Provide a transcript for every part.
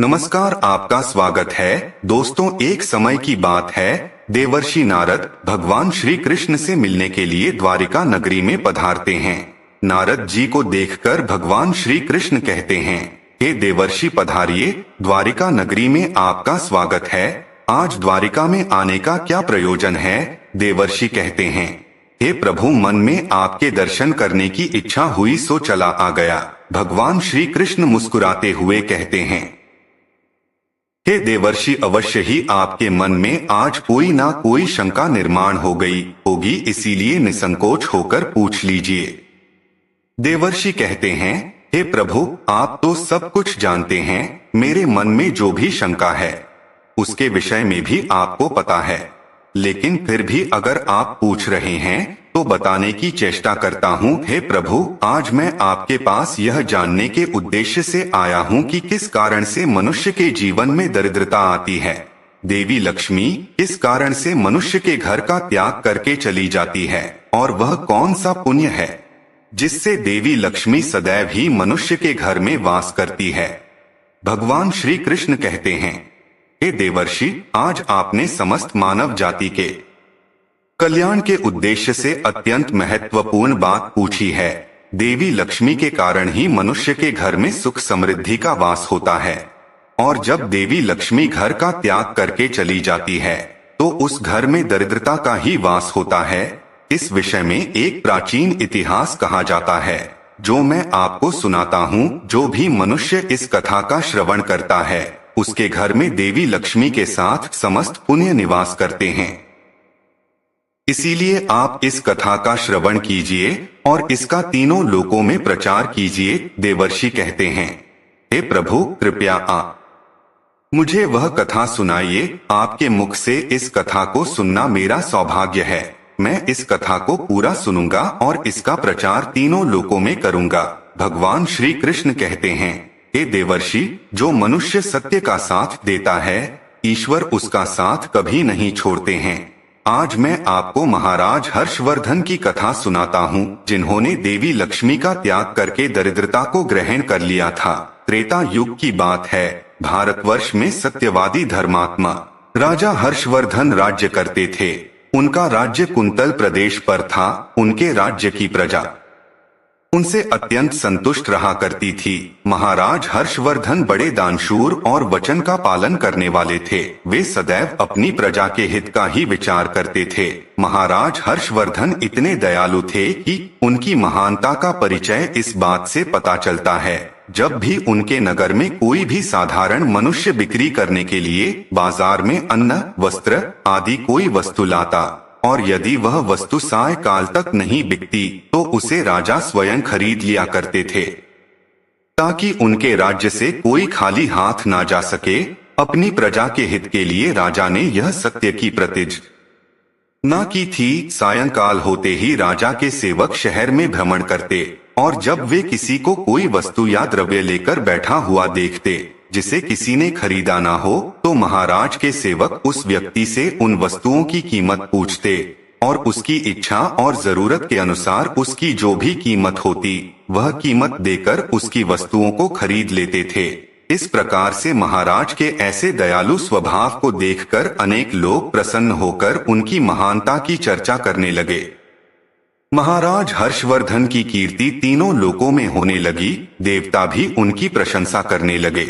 नमस्कार, आपका स्वागत है। दोस्तों, एक समय की बात है, देवर्षि नारद भगवान श्री कृष्ण से मिलने के लिए द्वारिका नगरी में पधारते हैं। नारद जी को देखकर भगवान श्री कृष्ण कहते हैं, हे देवर्षि पधारिए, द्वारिका नगरी में आपका स्वागत है। आज द्वारिका में आने का क्या प्रयोजन है? देवर्षि कहते हैं, हे प्रभु, मन में आपके दर्शन करने की इच्छा हुई सो चला आ गया। भगवान श्री कृष्ण मुस्कुराते हुए कहते हैं, हे देवर्षि, अवश्य ही आपके मन में आज कोई ना कोई शंका निर्माण हो गई होगी, इसीलिए निसंकोच होकर पूछ लीजिए। देवर्षि कहते हैं, हे प्रभु, आप तो सब कुछ जानते हैं। मेरे मन में जो भी शंका है उसके विषय में भी आपको पता है, लेकिन फिर भी अगर आप पूछ रहे हैं तो बताने की चेष्टा करता हूँ। हे प्रभु, आज मैं आपके पास यह जानने के उद्देश्य से आया हूँ कि किस कारण से मनुष्य के जीवन में दरिद्रता आती है। देवी लक्ष्मी किस कारण से मनुष्य के घर का त्याग करके चली जाती है, और वह कौन सा पुण्य है जिससे देवी लक्ष्मी सदैव ही मनुष्य के घर में वास करती है। भगवान श्री कृष्ण कहते हैं, हे देवर्षि, आज आपने समस्त मानव जाति के कल्याण के उद्देश्य से अत्यंत महत्वपूर्ण बात पूछी है। देवी लक्ष्मी के कारण ही मनुष्य के घर में सुख समृद्धि का वास होता है, और जब देवी लक्ष्मी घर का त्याग करके चली जाती है तो उस घर में दरिद्रता का ही वास होता है। इस विषय में एक प्राचीन इतिहास कहा जाता है, जो मैं आपको सुनाता हूँ। जो भी मनुष्य इस कथा का श्रवण करता है उसके घर में देवी लक्ष्मी के साथ समस्त पुण्य निवास करते हैं। इसीलिए आप इस कथा का श्रवण कीजिए और इसका तीनों लोकों में प्रचार कीजिए। देवर्षि कहते हैं, हे प्रभु, कृपया आप मुझे वह कथा सुनाइए। आपके मुख से इस कथा को सुनना मेरा सौभाग्य है। मैं इस कथा को पूरा सुनूंगा और इसका प्रचार तीनों लोकों में करूंगा। भगवान श्री कृष्ण कहते हैं, हे देवर्षि, जो मनुष्य सत्य का साथ देता है, ईश्वर उसका साथ कभी नहीं छोड़ते हैं। आज मैं आपको महाराज हर्षवर्धन की कथा सुनाता हूँ, जिन्होंने देवी लक्ष्मी का त्याग करके दरिद्रता को ग्रहण कर लिया था। त्रेता युग की बात है। भारतवर्ष में सत्यवादी धर्मात्मा राजा हर्षवर्धन राज्य करते थे। उनका राज्य कुंतल प्रदेश पर था। उनके राज्य की प्रजा उनसे अत्यंत संतुष्ट रहा करती थी। महाराज हर्षवर्धन बड़े दानशूर और वचन का पालन करने वाले थे। वे सदैव अपनी प्रजा के हित का ही विचार करते थे। महाराज हर्षवर्धन इतने दयालु थे कि उनकी महानता का परिचय इस बात से पता चलता है, जब भी उनके नगर में कोई भी साधारण मनुष्य बिक्री करने के लिए बाजार में अन्न, वस्त्र आदि कोई वस्तु लाता, और यदि वह वस्तु सायकाल तक नहीं बिकती तो उसे राजा स्वयं खरीद लिया करते थे, ताकि उनके राज्य से कोई खाली हाथ ना जा सके। अपनी प्रजा के हित के लिए राजा ने यह सत्य की प्रतिज्ञा की थी। सायंकाल होते ही राजा के सेवक शहर में भ्रमण करते, और जब वे किसी को कोई वस्तु या द्रव्य लेकर बैठा हुआ देखते जिसे किसी ने खरीदा ना हो, तो महाराज के सेवक उस व्यक्ति से उन वस्तुओं की कीमत पूछते और उसकी इच्छा और जरूरत के अनुसार उसकी जो भी कीमत होती वह कीमत देकर उसकी वस्तुओं को खरीद लेते थे। इस प्रकार से महाराज के ऐसे दयालु स्वभाव को देखकर अनेक लोग प्रसन्न होकर उनकी महानता की चर्चा करने लगे। महाराज हर्षवर्धन की कीर्ति तीनों लोकों में होने लगी। देवता भी उनकी प्रशंसा करने लगे।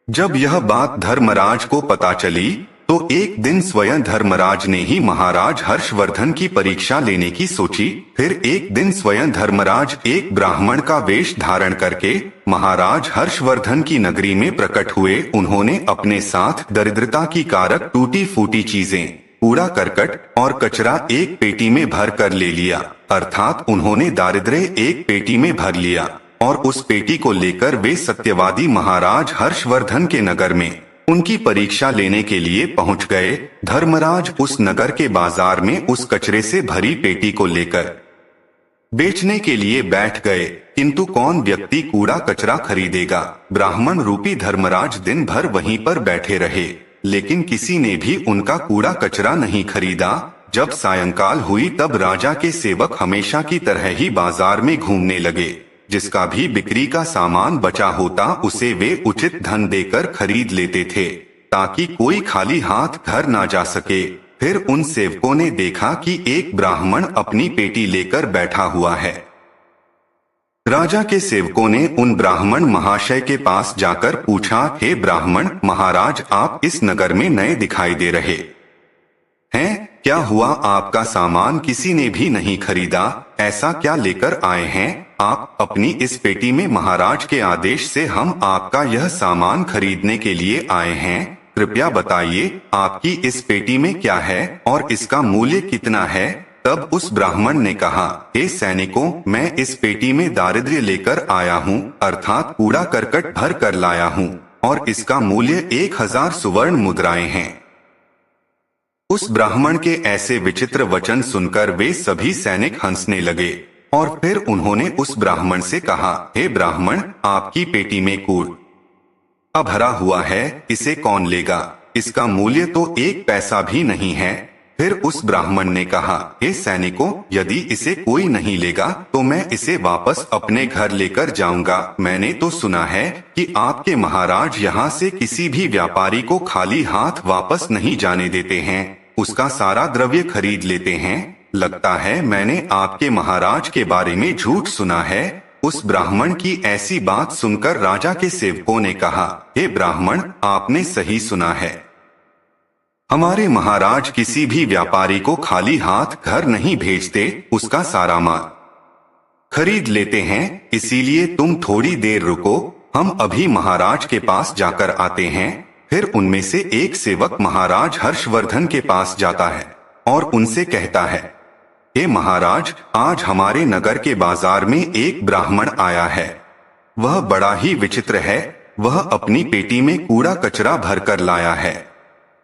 जब यह बात धर्मराज को पता चली तो एक दिन स्वयं धर्मराज ने ही महाराज हर्षवर्धन की परीक्षा लेने की सोची। फिर एक दिन स्वयं धर्मराज एक ब्राह्मण का वेश धारण करके महाराज हर्षवर्धन की नगरी में प्रकट हुए। उन्होंने अपने साथ दरिद्रता की कारक टूटी फूटी चीजें, कूड़ा करकट और कचरा एक पेटी में भर कर ले लिया, अर्थात उन्होंने दारिद्र्य एक पेटी में भर लिया, और उस पेटी को लेकर वे सत्यवादी महाराज हर्षवर्धन के नगर में उनकी परीक्षा लेने के लिए पहुंच गए। धर्मराज उस नगर के बाजार में उस कचरे से भरी पेटी को लेकर बेचने के लिए बैठ गए, किंतु कौन व्यक्ति कूड़ा कचरा खरीदेगा। ब्राह्मण रूपी धर्मराज दिन भर वहीं पर बैठे रहे, लेकिन किसी ने भी उनका कूड़ा कचरा नहीं खरीदा। जब सायंकाल हुई तब राजा के सेवक हमेशा की तरह ही बाजार में घूमने लगे। जिसका भी बिक्री का सामान बचा होता उसे वे उचित धन देकर खरीद लेते थे, ताकि कोई खाली हाथ घर ना जा सके। फिर उन सेवकों ने देखा कि एक ब्राह्मण अपनी पेटी लेकर बैठा हुआ है। राजा के सेवकों ने उन ब्राह्मण महाशय के पास जाकर पूछा, हे ब्राह्मण महाराज, आप इस नगर में नए दिखाई दे रहे हैं, क्या हुआ? आपका सामान किसी ने भी नहीं खरीदा, ऐसा क्या लेकर आए हैं आप? अपनी इस पेटी में महाराज के आदेश से हम आपका यह सामान खरीदने के लिए आए हैं, कृपया बताइए आपकी इस पेटी में क्या है और इसका मूल्य कितना है? तब उस ब्राह्मण ने कहा, हे सैनिकों, मैं इस पेटी में दारिद्र्य लेकर आया हूँ, अर्थात कूड़ा करकट भर कर लाया हूँ, और इसका मूल्य 1000 सुवर्ण मुद्राएं हैं। उस ब्राह्मण के ऐसे विचित्र वचन सुनकर वे सभी सैनिक हंसने लगे, और फिर उन्होंने उस ब्राह्मण से कहा, हे ब्राह्मण, आपकी पेटी में कूड़ा भरा हुआ है, इसे कौन लेगा? इसका मूल्य तो 1 पैसा भी नहीं है। फिर उस ब्राह्मण ने कहा, हे सैनिकों, यदि इसे कोई नहीं लेगा तो मैं इसे वापस अपने घर लेकर जाऊंगा। मैंने तो सुना है कि आपके महाराज यहाँ से किसी भी व्यापारी को खाली हाथ वापस नहीं जाने देते हैं, उसका सारा द्रव्य खरीद लेते हैं। लगता है मैंने आपके महाराज के बारे में झूठ सुना है। उस ब्राह्मण की ऐसी बात सुनकर राजा के सेवकों ने कहा, हे ब्राह्मण, आपने सही सुना है, हमारे महाराज किसी भी व्यापारी को खाली हाथ घर नहीं भेजते, उसका सारा माल खरीद लेते हैं। इसीलिए तुम थोड़ी देर रुको, हम अभी महाराज के पास जाकर आते हैं। फिर उनमें से एक सेवक महाराज हर्षवर्धन के पास जाता है और उनसे कहता है, हे महाराज, आज हमारे नगर के बाजार में एक ब्राह्मण आया है, वह बड़ा ही विचित्र है। वह अपनी पेटी में कूड़ा कचरा भर कर लाया है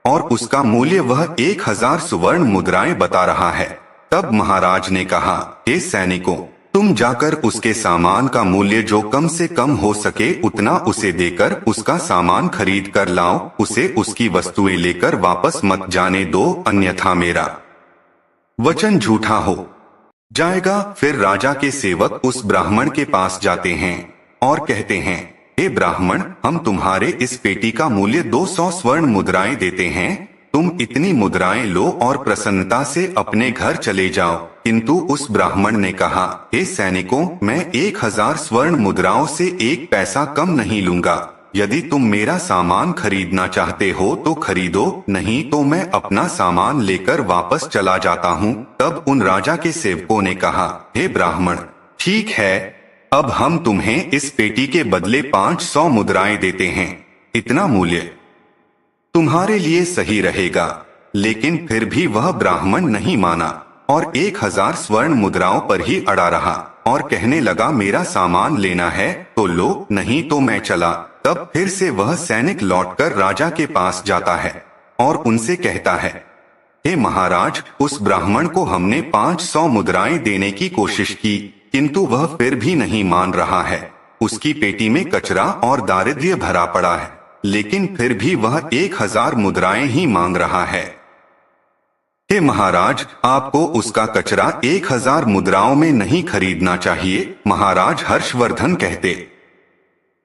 और उसका मूल्य वह 1000 सुवर्ण मुद्राएं बता रहा है। तब महाराज ने कहा, हे सैनिकों, तुम जाकर उसके सामान का मूल्य जो कम से कम हो सके उतना उसे देकर उसका सामान खरीद कर लाओ, उसे उसकी वस्तुएं लेकर वापस मत जाने दो, अन्यथा मेरा वचन झूठा हो जाएगा। फिर राजा के सेवक उस ब्राह्मण के पास जाते हैं और कहते हैं, हे ब्राह्मण, हम तुम्हारे इस पेटी का मूल्य 200 स्वर्ण मुद्राएं देते हैं, तुम इतनी मुद्राएं लो और प्रसन्नता से अपने घर चले जाओ। किंतु उस ब्राह्मण ने कहा, हे सैनिकों, मैं 1000 स्वर्ण मुद्राओं से 1 पैसा कम नहीं लूंगा। यदि तुम मेरा सामान खरीदना चाहते हो तो खरीदो, नहीं तो मैं अपना सामान लेकर वापस चला जाता हूँ। तब उन राजा के सेवकों ने कहा, हे ब्राह्मण, ठीक है, अब हम तुम्हें इस पेटी के बदले 500 मुद्राएं देते हैं, इतना मूल्य तुम्हारे लिए सही रहेगा। लेकिन फिर भी वह ब्राह्मण नहीं माना और 1000 स्वर्ण मुद्राओं पर ही अड़ा रहा और कहने लगा, मेरा सामान लेना है तो लो, नहीं तो मैं चला। तब फिर से वह सैनिक लौटकर राजा के पास जाता है और उनसे कहता है, हे महाराज, उस ब्राह्मण को हमने 500 मुद्राएं देने की कोशिश की, किंतु वह फिर भी नहीं मान रहा है। उसकी पेटी में कचरा और दारिद्र्य भरा पड़ा है, लेकिन फिर भी वह 1000 मुद्राएं ही मांग रहा है। हे महाराज, आपको उसका कचरा 1000 मुद्राओं में नहीं खरीदना चाहिए। महाराज हर्षवर्धन कहते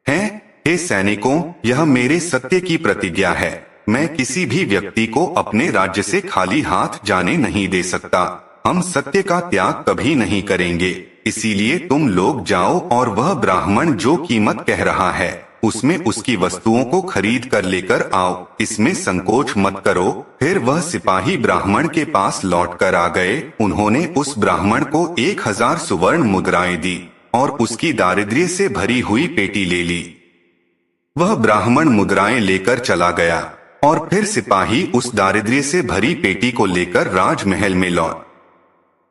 हैं, हे सैनिकों, यह मेरे सत्य की प्रतिज्ञा है, मैं किसी भी व्यक्ति को अपने राज्य से खाली हाथ जाने नहीं दे सकता। हम सत्य का त्याग कभी नहीं करेंगे। इसीलिए तुम लोग जाओ और वह ब्राह्मण जो कीमत कह रहा है उसमें उसकी वस्तुओं को खरीद कर लेकर आओ, इसमें संकोच मत करो। फिर वह सिपाही ब्राह्मण के पास लौट कर आ गए। उन्होंने उस ब्राह्मण को 1000 सुवर्ण मुद्राएं दी और उसकी दारिद्र्य से भरी हुई पेटी ले ली। वह ब्राह्मण मुद्राएं लेकर चला गया और फिर सिपाही उस दारिद्र्य से भरी पेटी को लेकर राजमहल में लौट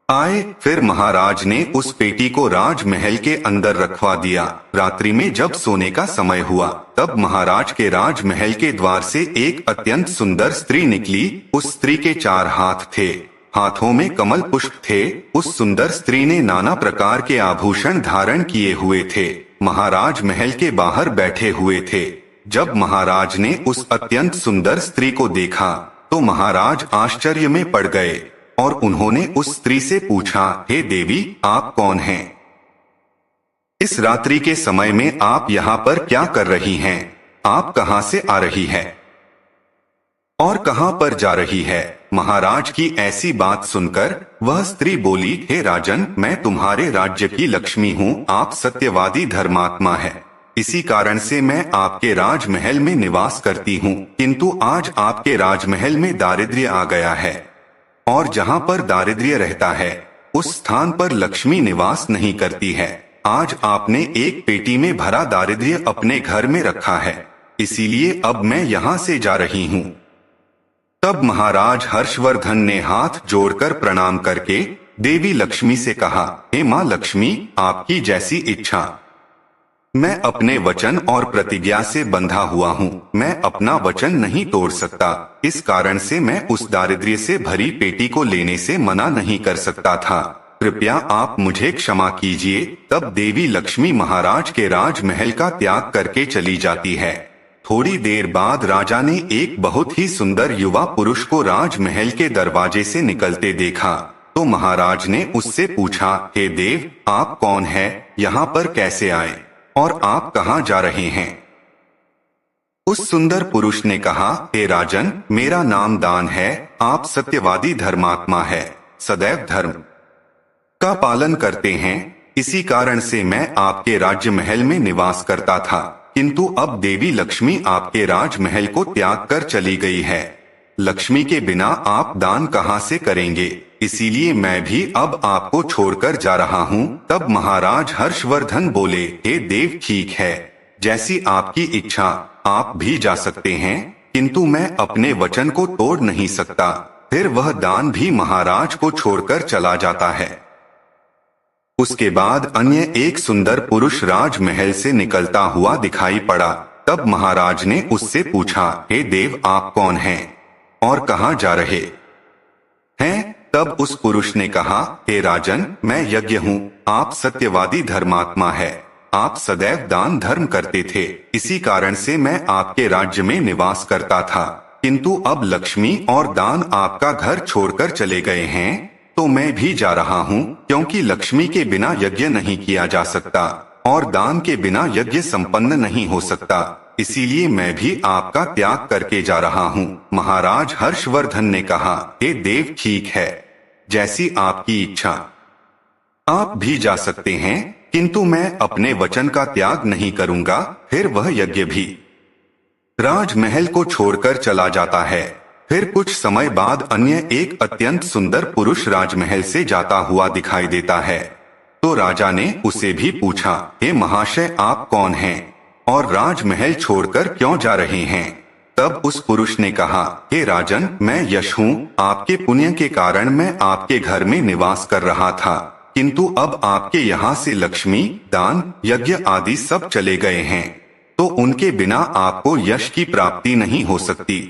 आए। फिर महाराज ने उस पेटी को राजमहल के अंदर रखवा दिया। रात्रि में जब सोने का समय हुआ तब महाराज के राजमहल के द्वार से एक अत्यंत सुंदर स्त्री निकली। उस स्त्री के 4 हाथ थे, हाथों में कमल पुष्प थे। उस सुंदर स्त्री ने नाना प्रकार के आभूषण धारण किए हुए थे। महाराज महल के बाहर बैठे हुए थे। जब महाराज ने उस अत्यंत सुंदर स्त्री को देखा तो महाराज आश्चर्य में पड़ गए और उन्होंने उस स्त्री से पूछा, हे देवी, आप कौन हैं? इस रात्रि के समय में आप यहाँ पर क्या कर रही हैं? आप कहाँ से आ रही है और कहाँ पर जा रही है? महाराज की ऐसी बात सुनकर वह स्त्री बोली, हे राजन, मैं तुम्हारे राज्य की लक्ष्मी हूँ। आप सत्यवादी धर्मात्मा है, इसी कारण से मैं आपके राजमहल में निवास करती हूँ। किंतु आज आपके राजमहल में दारिद्र्य आ गया है, और जहाँ पर दारिद्र्य रहता है उस स्थान पर लक्ष्मी निवास नहीं करती है। आज आपने एक पेटी में भरा दारिद्र्य अपने घर में रखा है, इसीलिए अब मैं यहाँ से जा रही हूँ। तब महाराज हर्षवर्धन ने हाथ जोड़कर प्रणाम करके देवी लक्ष्मी से कहा, हे माँ लक्ष्मी, आपकी जैसी इच्छा। मैं अपने वचन और प्रतिज्ञा से बंधा हुआ हूँ, मैं अपना वचन नहीं तोड़ सकता। इस कारण से मैं उस दारिद्र्य से भरी पेटी को लेने से मना नहीं कर सकता था। कृपया आप मुझे क्षमा कीजिए। तब देवी लक्ष्मी महाराज के राजमहल का त्याग करके चली जाती है। थोड़ी देर बाद राजा ने एक बहुत ही सुंदर युवा पुरुष को राजमहल के दरवाजे से निकलते देखा, तो महाराज ने उससे पूछा, हे देव, आप कौन हैं? यहाँ पर कैसे आए और आप कहाँ जा रहे हैं? उस सुंदर पुरुष ने कहा, हे राजन, मेरा नाम दान है। आप सत्यवादी धर्मात्मा है, सदैव धर्म का पालन करते हैं, इसी कारण से मैं आपके राजमहल में निवास करता था। किंतु अब देवी लक्ष्मी आपके राजमहल को त्याग कर चली गई है। लक्ष्मी के बिना आप दान कहाँ से करेंगे? इसीलिए मैं भी अब आपको छोड़कर जा रहा हूँ। तब महाराज हर्षवर्धन बोले, हे देव, ठीक है, जैसी आपकी इच्छा, आप भी जा सकते हैं, किंतु मैं अपने वचन को तोड़ नहीं सकता। फिर वह दान भी महाराज को छोड़कर चला जाता है। उसके बाद अन्य एक सुंदर पुरुष राजमहल से निकलता हुआ दिखाई पड़ा। तब महाराज ने उससे पूछा, हे देव, आप कौन हैं और कहाँ जा रहे हैं? तब उस पुरुष ने कहा, हे राजन, मैं यज्ञ हूँ। आप सत्यवादी धर्मात्मा है, आप सदैव दान धर्म करते थे, इसी कारण से मैं आपके राज्य में निवास करता था। किंतु अब लक्ष्मी और दान आपका घर छोड़कर चले गए हैं, तो मैं भी जा रहा हूँ, क्योंकि लक्ष्मी के बिना यज्ञ नहीं किया जा सकता और दान के बिना यज्ञ संपन्न नहीं हो सकता। इसीलिए मैं भी आपका त्याग करके जा रहा हूँ। महाराज हर्षवर्धन ने कहा, हे देव, ठीक है, जैसी आपकी इच्छा, आप भी जा सकते हैं, किंतु मैं अपने वचन का त्याग नहीं करूँगा। फिर वह यज्ञ भी राजमहल को छोड़कर चला जाता है। फिर कुछ समय बाद अन्य एक अत्यंत सुंदर पुरुष राजमहल से जाता हुआ दिखाई देता है। तो राजा ने उसे भी पूछा, हे महाशय, आप कौन हैं और राजमहल छोड़कर क्यों जा रहे हैं? तब उस पुरुष ने कहा, हे राजन, मैं यश हूँ। आपके पुण्य के कारण मैं आपके घर में निवास कर रहा था, किंतु अब आपके यहाँ से लक्ष्मी, दान, यज्ञ आदि सब चले गए हैं, तो उनके बिना आपको यश की प्राप्ति नहीं हो सकती।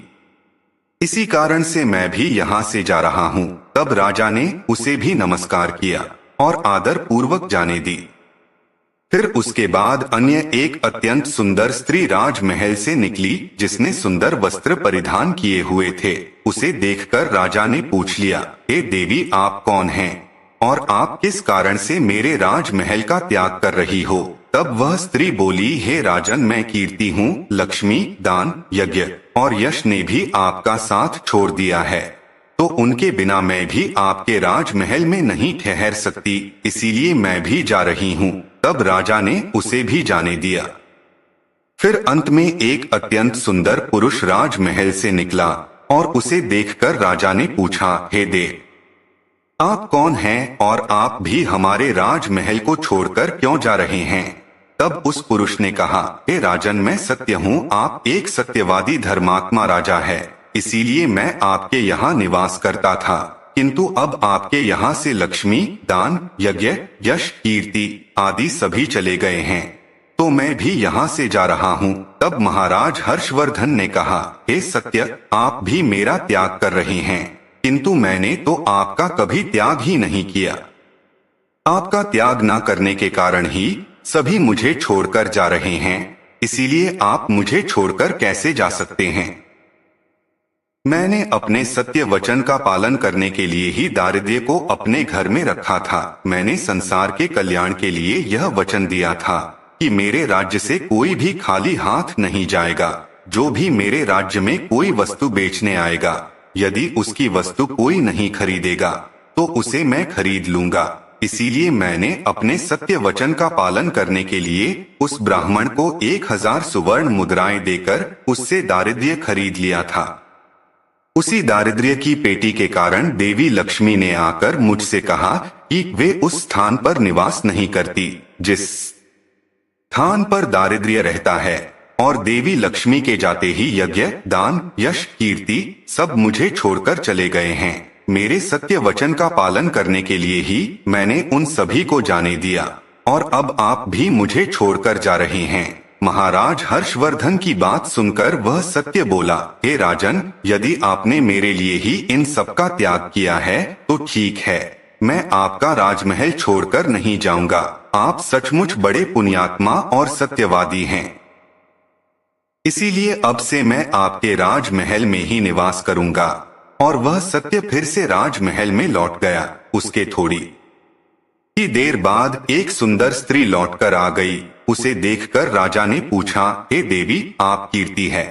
इसी कारण से मैं भी यहाँ से जा रहा हूँ। तब राजा ने उसे भी नमस्कार किया और आदर पूर्वक जाने दी। फिर उसके बाद अन्य एक अत्यंत सुंदर स्त्री राजमहल से निकली, जिसने सुंदर वस्त्र परिधान किए हुए थे। उसे देखकर राजा ने पूछ लिया, हे देवी, आप कौन हैं और आप किस कारण से मेरे राजमहल का त्याग कर रही हो? तब वह स्त्री बोली, हे राजन, मैं कीर्ति हूँ। लक्ष्मी, दान, यज्ञ और यश ने भी आपका साथ छोड़ दिया है, तो उनके बिना मैं भी आपके राजमहल में नहीं ठहर सकती, इसीलिए मैं भी जा रही हूँ। तब राजा ने उसे भी जाने दिया। फिर अंत में एक अत्यंत सुंदर पुरुष राजमहल से निकला और उसे देखकर राजा ने पूछा, हे देव, आप कौन हैं और आप भी हमारे राजमहल को छोड़कर क्यों जा रहे हैं? तब उस पुरुष ने कहा, हे राजन, मैं सत्य हूँ। आप एक सत्यवादी धर्मात्मा राजा है, इसीलिए मैं आपके यहाँ निवास करता था, किंतु अब आपके यहाँ से लक्ष्मी, दान, यज्ञ, यश, कीर्ति आदि सभी चले गए हैं, तो मैं भी यहाँ से जा रहा हूँ। तब महाराज हर्षवर्धन ने कहा, हे सत्य, आप भी मेरा त्याग कर रहे हैं, किंतु मैंने तो आपका कभी त्याग ही नहीं किया। आपका त्याग न करने के कारण ही सभी मुझे छोड़कर जा रहे हैं, इसीलिए आप मुझे छोड़कर कैसे जा सकते हैं? मैंने अपने सत्य वचन का पालन करने के लिए ही दारिद्र्य को अपने घर में रखा था। मैंने संसार के कल्याण के लिए यह वचन दिया था कि मेरे राज्य से कोई भी खाली हाथ नहीं जाएगा। जो भी मेरे राज्य में कोई वस्तु बेचने आएगा, यदि उसकी वस्तु कोई नहीं खरीदेगा तो उसे मैं खरीद लूंगा। इसीलिए मैंने अपने सत्य वचन का पालन करने के लिए उस ब्राह्मण को 1000 सुवर्ण मुद्राएं देकर उससे दारिद्र्य खरीद लिया था। उसी दारिद्र्य की पेटी के कारण देवी लक्ष्मी ने आकर मुझसे कहा कि वे उस स्थान पर निवास नहीं करती जिस स्थान पर दारिद्र्य रहता है, और देवी लक्ष्मी के जाते ही यज्ञ, दान, यश, कीर्ति सब मुझे छोड़कर चले गए हैं। मेरे सत्य वचन का पालन करने के लिए ही मैंने उन सभी को जाने दिया, और अब आप भी मुझे छोड़कर जा रहे हैं। महाराज हर्षवर्धन की बात सुनकर वह सत्य बोला, हे राजन, यदि आपने मेरे लिए ही इन सब का त्याग किया है तो ठीक है, मैं आपका राजमहल छोड़कर नहीं जाऊंगा। आप सचमुच बड़े पुण्यात्मा और सत्यवादी हैं। इसीलिए अब से मैं आपके राजमहल में ही निवास करूंगा। और वह सत्य फिर से राजमहल में लौट गया। उसके थोड़ी ही देर बाद एक सुंदर स्त्री लौटकर आ गई। उसे देखकर राजा ने पूछा, हे देवी, आप कीर्ति है,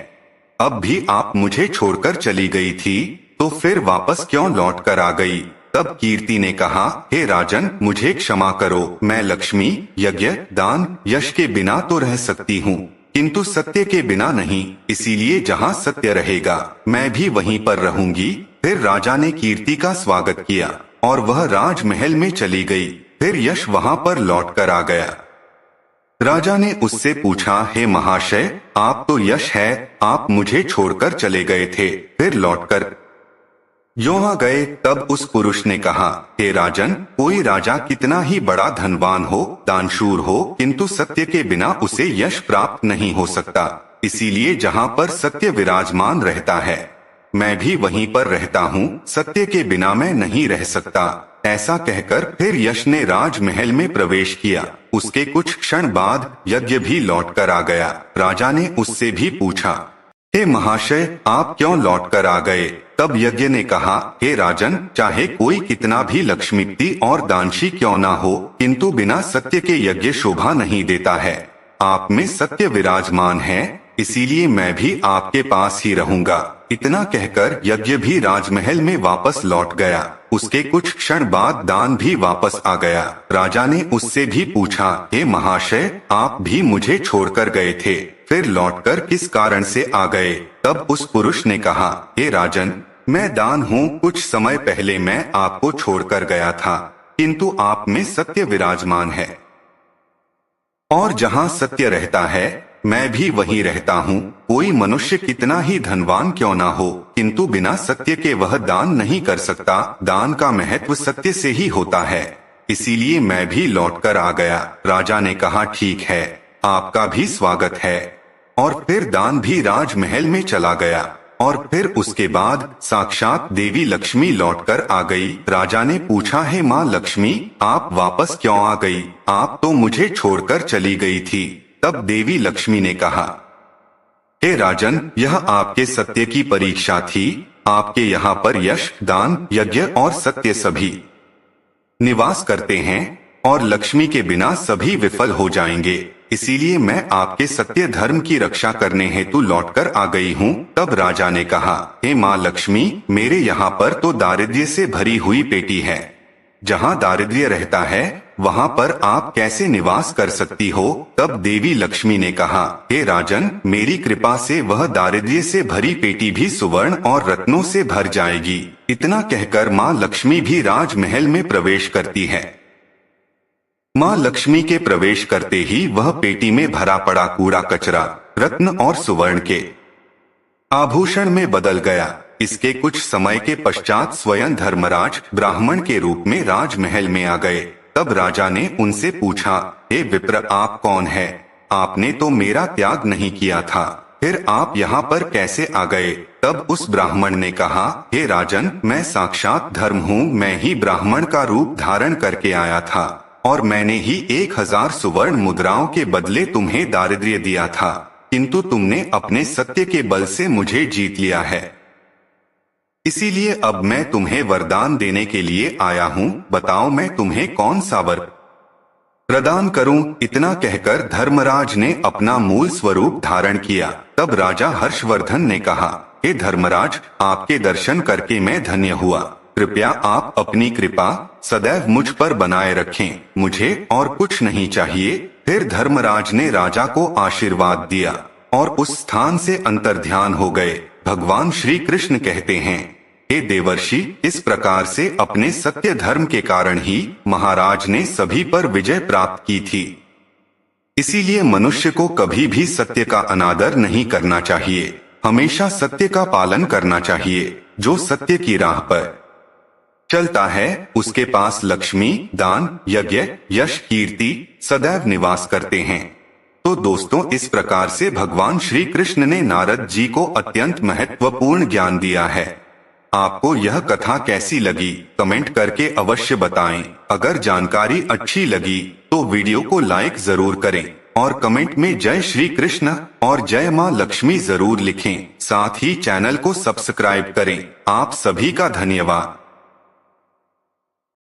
अब भी आप मुझे छोड़कर चली गई थी, तो फिर वापस क्यों लौटकर आ गई? तब कीर्ति ने कहा, हे राजन, मुझे क्षमा करो, मैं लक्ष्मी, यज्ञ, दान, यश के बिना तो रह सकती हूँ, किंतु सत्य के बिना नहीं। इसीलिए जहाँ सत्य रहेगा मैं भी वहीं पर रहूंगी। फिर राजा ने कीर्ति का स्वागत किया और वह राजमहल में चली गई। फिर यश वहाँ पर लौटकर आ गया। राजा ने उससे पूछा, हे महाशय, आप तो यश है, आप मुझे छोड़कर चले गए थे, फिर लौटकर यहाँ गए? तब उस पुरुष ने कहा, हे राजन, कोई राजा कितना ही बड़ा धनवान हो, दानशूर हो, किंतु सत्य के बिना उसे यश प्राप्त नहीं हो सकता। इसीलिए जहाँ पर सत्य विराजमान रहता है मैं भी वहीं पर रहता हूँ, सत्य के बिना मैं नहीं रह सकता। ऐसा कहकर फिर यश ने राजमहल में प्रवेश किया। उसके कुछ क्षण बाद यज्ञ भी लौटकर आ गया। राजा ने उससे भी पूछा, हे महाशय, आप क्यों लौटकर आ गए? तब यज्ञ ने कहा, हे राजन, चाहे कोई कितना भी लक्ष्मीपति और दानशी क्यों ना हो, किंतु बिना सत्य के यज्ञ शोभा नहीं देता है। आप में सत्य विराजमान है, इसीलिए मैं भी आपके पास ही रहूंगा। इतना कहकर यज्ञ भी राजमहल में वापस लौट गया। उसके कुछ क्षण बाद दान भी वापस आ गया। राजा ने उससे भी पूछा, हे महाशय, आप भी मुझे छोड़कर गए थे, फिर लौटकर किस कारण से आ गए? तब उस पुरुष ने कहा, हे राजन, मैं दान हूँ। कुछ समय पहले मैं आपको छोड़कर गया था, किंतु आप में सत्य विराजमान है, और जहाँ सत्य रहता है मैं भी वहीं रहता हूँ। कोई मनुष्य कितना ही धनवान क्यों ना हो, किंतु बिना सत्य के वह दान नहीं कर सकता। दान का महत्व सत्य से ही होता है, इसीलिए मैं भी लौटकर आ गया। राजा ने कहा, ठीक है, आपका भी स्वागत है। और फिर दान भी राजमहल में चला गया। और फिर उसके बाद साक्षात देवी लक्ष्मी लौटकर आ गई। राजा ने पूछा, हे माँ लक्ष्मी, आप वापस क्यों आ गई? आप तो मुझे छोड़कर चली गई थी। तब देवी लक्ष्मी ने कहा, हे राजन, यह आपके सत्य की परीक्षा थी। आपके यहाँ पर यश, दान, यज्ञ और सत्य सभी निवास करते हैं, और लक्ष्मी के बिना सभी विफल हो जाएंगे। इसीलिए मैं आपके सत्य धर्म की रक्षा करने हेतु लौटकर आ गई हूँ। तब राजा ने कहा, हे माँ लक्ष्मी, मेरे यहाँ पर तो दारिद्र्य से भरी हुई पेटी है। जहाँ दारिद्र्य रहता है वहाँ पर आप कैसे निवास कर सकती हो? तब देवी लक्ष्मी ने कहा, हे राजन, मेरी कृपा से वह दारिद्र्य से भरी पेटी भी सुवर्ण और रत्नों से भर जाएगी। इतना कहकर माँ लक्ष्मी भी राजमहल में प्रवेश करती है। माँ लक्ष्मी के प्रवेश करते ही वह पेटी में भरा पड़ा कूड़ा कचरा रत्न और सुवर्ण के आभूषण में बदल गया। इसके कुछ समय के पश्चात स्वयं धर्मराज ब्राह्मण के रूप में राजमहल में आ गए। तब राजा ने उनसे पूछा, हे विप्र, आप कौन है? आपने तो मेरा त्याग नहीं किया था, फिर आप यहाँ पर कैसे आ गए? तब उस ब्राह्मण ने कहा, हे राजन, मैं साक्षात धर्म हूँ। मैं ही ब्राह्मण का रूप धारण करके आया था, और मैंने ही 1000 सुवर्ण मुद्राओं के बदले तुम्हें दारिद्र्य दिया था, किंतु तुमने अपने सत्य के बल से मुझे जीत लिया है। इसीलिए अब मैं तुम्हें वरदान देने के लिए आया हूँ। बताओ मैं तुम्हें कौन सा वर प्रदान करूं? इतना कहकर धर्मराज ने अपना मूल स्वरूप धारण किया। तब राजा हर्षवर्धन ने कहा, हे धर्मराज, आपके दर्शन करके मैं धन्य हुआ। कृपया आप अपनी कृपा सदैव मुझ पर बनाए रखें, मुझे और कुछ नहीं चाहिए। फिर धर्मराज ने राजा को आशीर्वाद दिया और उस स्थान से अंतर्ध्यान हो गए। भगवान श्री कृष्ण कहते हैं, हे देवर्षि, इस प्रकार से अपने सत्य धर्म के कारण ही महाराज ने सभी पर विजय प्राप्त की थी। इसीलिए मनुष्य को कभी भी सत्य का अनादर नहीं करना चाहिए, हमेशा सत्य का पालन करना चाहिए। जो सत्य की राह पर चलता है उसके पास लक्ष्मी, दान, यज्ञ, यश, कीर्ति सदैव निवास करते हैं। तो दोस्तों, इस प्रकार से भगवान श्री कृष्ण ने नारद जी को अत्यंत महत्वपूर्ण ज्ञान दिया है। आपको यह कथा कैसी लगी कमेंट करके अवश्य बताएं। अगर जानकारी अच्छी लगी तो वीडियो को लाइक जरूर करें और कमेंट में जय श्री कृष्ण और जय मां लक्ष्मी जरूर लिखें। साथ ही चैनल को सब्सक्राइब करें। आप सभी का धन्यवाद।